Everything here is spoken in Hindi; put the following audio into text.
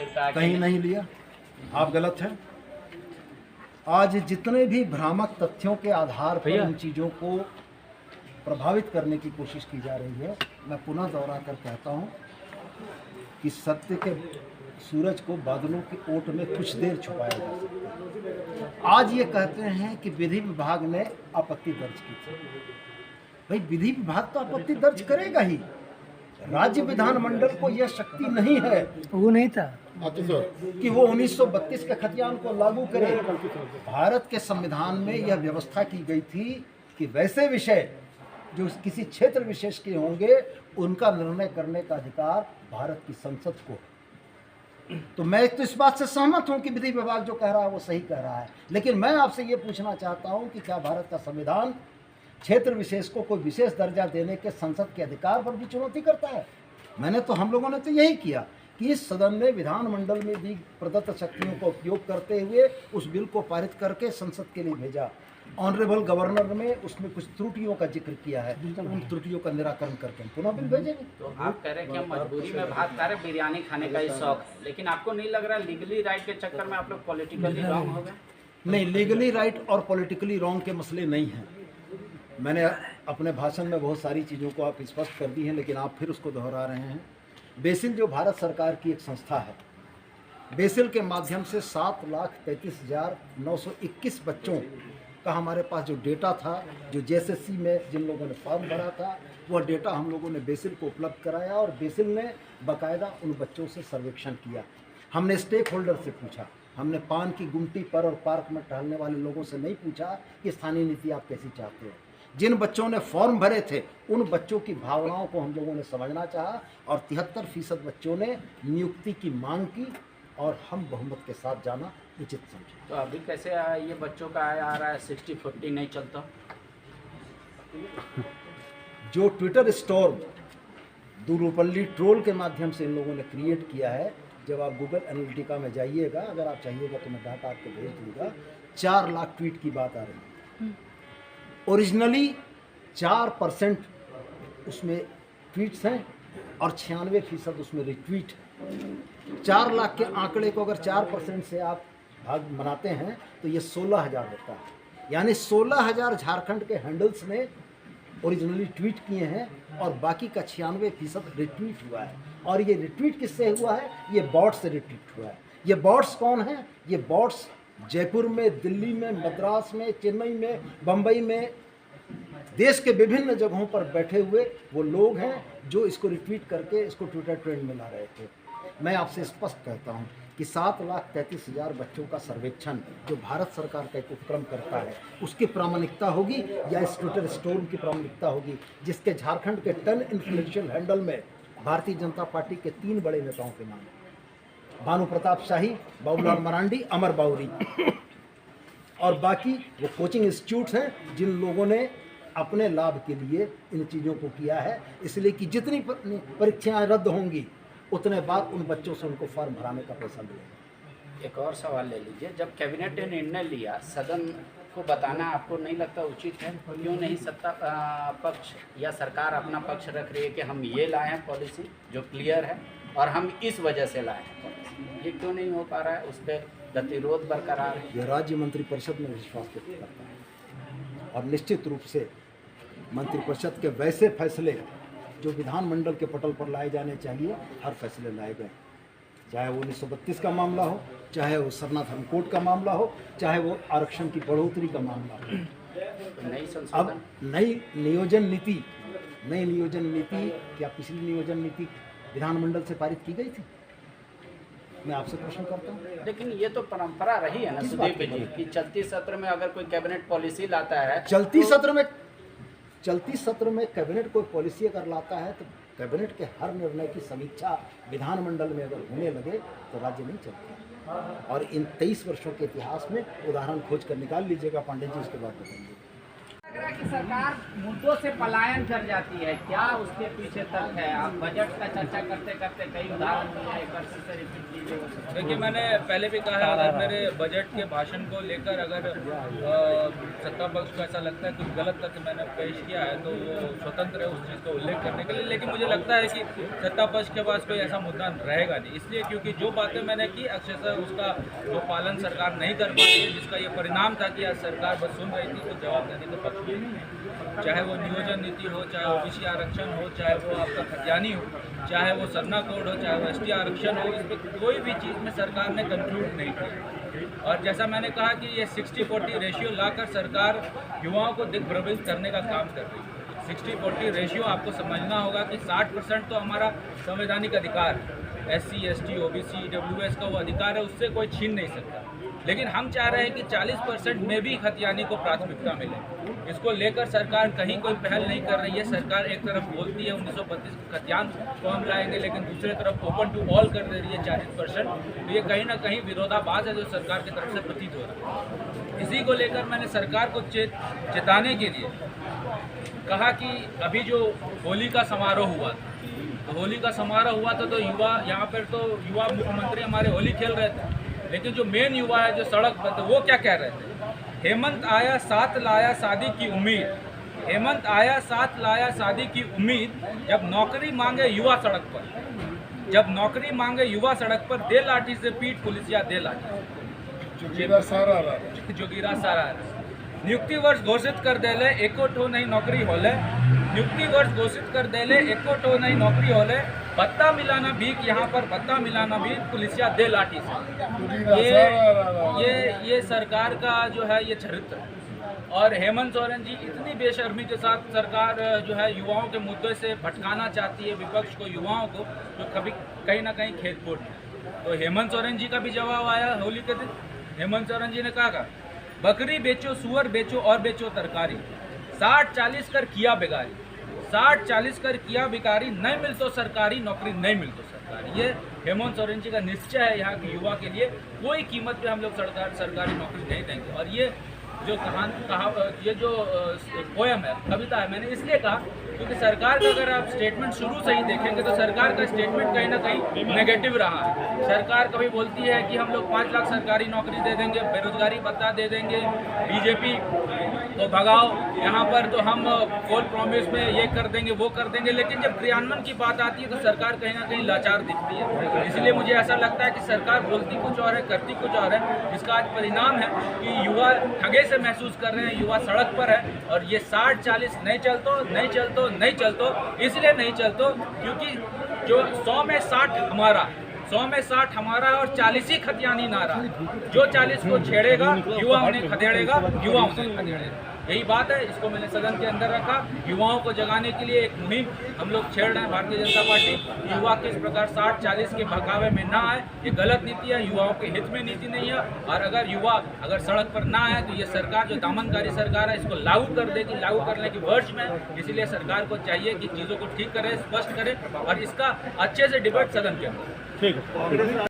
फिर कहा कहीं नहीं लिया, आप गलत हैं। आज जितने भी भ्रामक तथ्यों के आधार पर इन चीज़ों को प्रभावित करने की कोशिश की जा रही है, मैं पुनः दोहरा कर कहता हूँ कि सत्य के सूरज को बादलों की ओट में कुछ देर छुपाया जा सकता है। आज ये कहते हैं कि विधि विभाग ने आपत्ति दर्ज की थी। भाई विधि विभाग तो आपत्ति दर्ज करेगा ही, राज्य विधानमंडल को यह शक्ति नहीं है, वो नहीं था कि वो 1932 के खतियान को लागू करे। भारत के संविधान में यह व्यवस्था की गई थी कि वैसे विषय जो किसी क्षेत्र विशेष के होंगे उनका निर्णय करने का अधिकार भारत की संसद को। तो मैं तो इस बात से सहमत हूं कि विधि विभाग जो कह रहा है वो सही कह रहा है, लेकिन मैं आपसे ये पूछना चाहता हूं कि क्या भारत का संविधान क्षेत्र विशेष को कोई विशेष दर्जा देने के संसद के अधिकार पर भी चुनौती करता है? हम लोगों ने तो यही किया कि इस सदन ने विधानमंडल में दी प्रदत्त शक्तियों का उपयोग करते हुए उस बिल को पारित करके संसद के लिए भेजा। ऑनरेबल गवर्नर ने उसमें कुछ त्रुटियों का जिक्र किया है, उन त्रुटियों का निराकरण करके हम पुनः बिल भेजेंगे। तो आप कह रहे हैं कि हम मजबूरी में भाग खा रहे, बिरयानी खाने का ही शौक है, लेकिन आपको नहीं लग रहा लीगली राइट के चक्कर में आप लोग पॉलिटिकली रॉन्ग हो गए? नहीं, लीगली राइट और पॉलिटिकली रॉन्ग के मसले नहीं हैं। मैंने अपने भाषण में बहुत सारी चीज़ों को आप स्पष्ट कर दी हैं, लेकिन आप फिर उसको दोहरा रहे हैं। बेसिल जो भारत सरकार की एक संस्था है, बेसिल के माध्यम से 7,33,921 बच्चों का हमारे पास जो डेटा था, जो जेएसएससी में जिन लोगों ने फॉर्म भरा था, वह डेटा हम लोगों ने बेसिल को उपलब्ध कराया और बेसिल ने बाकायदा उन बच्चों से सर्वेक्षण किया। हमने स्टेक होल्डर से पूछा, हमने पान की गुमटी पर और पार्क में टहलने वाले लोगों से नहीं पूछा कि स्थानीय नीति आप कैसी चाहते हो। जिन बच्चों ने फॉर्म भरे थे उन बच्चों की भावनाओं को हम लोगों ने समझना चाहा और 73% बच्चों ने नियुक्ति की मांग की और हम बहुमत के साथ जाना उचित समझे। तो अभी कैसे ये बच्चों का आ रहा है 60-40 नहीं चलता? जो ट्विटर स्टॉर्म दूरुपल्ली ट्रोल के माध्यम से इन लोगों ने क्रिएट किया है, जब आप गूगल एनालिटिका में जाइएगा, अगर आप चाहिएगा तो मैं डाटा आपको भेज दूँगा, 4 लाख ट्वीट की बात आ रही है। ओरिजिनली 4% उसमें ट्वीट्स हैं और 96% उसमें रिट्वीट है। 4 लाख के आंकड़े को अगर 4% से आप भाग बनाते हैं तो ये 16,000 होता है। यानी 16,000 झारखंड के हैंडल्स ने ओरिजिनली ट्वीट किए हैं और बाकी का 96% रिट्वीट हुआ है। और ये रिट्वीट किससे हुआ है? ये बॉट से रिट्वीट हुआ है। ये बॉट्स कौन हैं? ये बॉट्स जयपुर में, दिल्ली में, मद्रास में, चेन्नई में, बम्बई में, देश के विभिन्न जगहों पर बैठे हुए वो लोग हैं जो इसको रिट्वीट करके इसको ट्विटर ट्रेंड में ला रहे थे। मैं आपसे स्पष्ट कहता हूं कि 7,33,000 बच्चों का सर्वेक्षण जो भारत सरकार का एक उपक्रम करता है, उसकी प्रामाणिकता होगी या इस ट्विटर स्टोर की प्रामाणिकता होगी, जिसके झारखंड के 10 इन्फ्लुएंशियल हैंडल में भारतीय जनता पार्टी के 3 बड़े नेताओं के नाम हैं, भानु प्रताप शाही, बाबूलाल मरांडी, अमर बाउरी, और बाकी वो कोचिंग इंस्टीट्यूट्स हैं जिन लोगों ने अपने लाभ के लिए इन चीज़ों को किया है। इसलिए कि जितनी परीक्षाएं रद्द होंगी उतने बाद उन बच्चों से उनको फॉर्म भराने का पैसा मिलेगा। एक और सवाल ले लीजिए, जब कैबिनेट ने निर्णय लिया, सदन को बताना आपको नहीं लगता उचित है? क्यों नहीं सत्ता पक्ष या सरकार अपना पक्ष रख रही है कि हम ये लाए हैं पॉलिसी जो क्लियर है और हम इस वजह से लाए हैं पॉलिसी, ये क्यों नहीं हो पा रहा है? उस पर गतिरोध बरकरार है। यह राज्य मंत्रिपरिषद में विश्वास व्यक्त करता है और निश्चित रूप से मंत्रिपरिषद के वैसे फैसले जो विधानमंडल के पटल पर लाए जाने चाहिए, हर फैसले लाए गए, चाहे वो 1932 का मामला हो, चाहे वो सरना धर्म कोड का मामला हो, चाहे वो आरक्षण की बढ़ोतरी का मामला हो। अब नई नियोजन नीति क्या पिछली नियोजन नीति विधानमंडल से पारित की गई थी? मैं आपसे प्रश्न करता हूँ। लेकिन ये तो परंपरा रही है ना सुदीप जी कि चलती सत्र में अगर कोई कैबिनेट पॉलिसी लाता है, चलती सत्र में कैबिनेट कोई पॉलिसी अगर लाता है तो कैबिनेट के हर निर्णय की समीक्षा विधानमंडल में अगर होने लगे तो राज्य नहीं चलता। और इन 23 वर्षों के इतिहास में उदाहरण खोज कर निकाल लीजिएगा पांडे जी, उसके बाद बताएंगे। लग रहा है कि सरकार मुद्दों से पलायन कर जाती है, क्या उसके पीछे तर्क है? आप बजट का चर्चा करते करते कई उदाहरण दिए, एक बार फिर से रिपीट कीजिए। देखिए, मैंने पहले भी कहा, अगर मेरे बजट के भाषण को लेकर अगर सत्ता पक्ष को ऐसा लगता है कुछ गलत तथ्य मैंने पेश किया है तो वो स्वतंत्र है उस चीज़ को उल्लेख करने के लिए, लेकिन मुझे लगता है कि सत्ता पक्ष के पास कोई ऐसा मुद्दा रहेगा नहीं, इसलिए क्योंकि जो बातें मैंने की अक्षरशः उसका जो पालन सरकार नहीं कर पा रही है, जिसका ये परिणाम था कि आज सरकार बस सुन रही थी, तो जवाब देने के पक्ष में नहीं है। चाहे वो नियोजन नीति हो, चाहे ओबीसी आरक्षण हो, चाहे वो आपका खतियानी हो, चाहे वो सरना कोड हो, चाहे वो एसटी आरक्षण हो, इस पर कोई भी चीज़ में सरकार ने कंक्लूड नहीं किया। और जैसा मैंने कहा कि ये 60-40 रेशियो लाकर सरकार युवाओं को दिग्भ्रमित करने का काम कर रही है। 60-40 रेशियो आपको समझना होगा कि 60% तो हमारा संवैधानिक अधिकार है, SC, ST, OBC, EWS का वो अधिकार है, उससे कोई छीन नहीं सकता। लेकिन हम चाह रहे हैं कि 40% में भी खतियानी को प्राथमिकता मिले। इसको लेकर सरकार कहीं कोई पहल नहीं कर रही है। सरकार एक तरफ बोलती है 1932 खतियान को हम लाएंगे, लेकिन दूसरी तरफ ओपन टू ऑल कर दे रही है 40%। तो ये कहीं ना कहीं विरोधाभास है जो सरकार की तरफ से प्रतीत हो रहा है। इसी को लेकर मैंने सरकार को चेताने के लिए कहा कि अभी जो होली का समारोह हुआ था, तो होली का समारोह हुआ था तो युवा यहाँ पर तो युवा मुख्यमंत्री हमारे होली खेल रहे थे, लेकिन जो मेन युवा है जो सड़क पर थे वो क्या कह रहे थे? हेमंत आया साथ लाया शादी की उम्मीद, हेमंत आया साथ लाया शादी की उम्मीद, जब नौकरी मांगे युवा सड़क पर, जब नौकरी मांगे युवा सड़क पर, दे लाठी से पीट पुलिसिया दे लाठी, जोगीरा सारा नियुक्ति वर्ष घोषित कर देले एको ठो नहीं नौकरी होले, नियुक्ति वर्ष घोषित कर देले एको ठो नहीं नौकरी होले, भत्ता मिलाना भीख यहाँ पर भत्ता मिलाना भीख पुलिसिया दे लाठी से। ये सरकार का जो है ये चरित्र है। और हेमंत सोरेन जी इतनी बेशर्मी के साथ सरकार जो है युवाओं के मुद्दे से भटकाना चाहती है विपक्ष को, युवाओं को, जो कभी कहीं ना कहीं खेत-खोट है। तो हेमंत सोरेन जी का भी जवाब आया होली के दिन। हेमंत सोरेन जी ने कहा बकरी बेचो, सुअर बेचो और बेचो तरकारी, 60-40 कर किया बेगारी, 60-40 कर किया बेकारी, नहीं मिल तो सरकारी नौकरी, नहीं मिल तो सरकारी। ये हेमंत सोरेन जी का निश्चय है यहाँ के युवा के लिए, कोई कीमत पे हम लोग सरकारी नौकरी नहीं देंगे। और ये जो ये जो पोयम है, कविता है, मैंने इसलिए कहा क्योंकि सरकार का अगर आप स्टेटमेंट शुरू से ही देखेंगे तो सरकार का स्टेटमेंट कहीं ना कहीं नेगेटिव रहा है। सरकार कभी बोलती है कि हम लोग 5 लाख सरकारी नौकरी दे देंगे, बेरोजगारी भत्ता दे देंगे, बीजेपी को भगाओ, यहाँ पर तो हम फुल प्रॉमिस में ये कर देंगे वो कर देंगे, लेकिन जब क्रियान्वयन की बात आती है तो सरकार कहीं ना कहीं लाचार दिखती है। इसलिए मुझे ऐसा लगता है कि सरकार बोलती कुछ और है, करती कुछ और है, जिसका आज परिणाम है कि युवा ठगे से महसूस कर रहे हैं, युवा सड़क पर है। और ये 60-40 नहीं चलतो, इसलिए नहीं चलतो क्योंकि जो 100 में 60 हमारा, 100 में 60 हमारा और 40 ही खतियानी नारा, जो 40 को छेड़ेगा युवा उन्हें खदेड़ेगा, युवा उन्हें खदेड़ेगा। यही बात है, इसको मैंने सदन के अंदर रखा। युवाओं को जगाने के लिए एक मुहिम हम लोग छेड़ रहे हैं भारतीय जनता पार्टी। युवा किस प्रकार 60-40 के बहकावे में ना आए, ये गलत नीति है, युवाओं के हित में नीति नहीं है। और अगर युवा सड़क पर ना आए तो ये सरकार जो दामनकारी सरकार है इसको लागू कर देगी, लागू करने की वर्ष में। इसीलिए सरकार को चाहिए कि चीज़ों को ठीक करे, स्पष्ट करे और इसका अच्छे से डिबेट सदन के अंदर। ठीक है।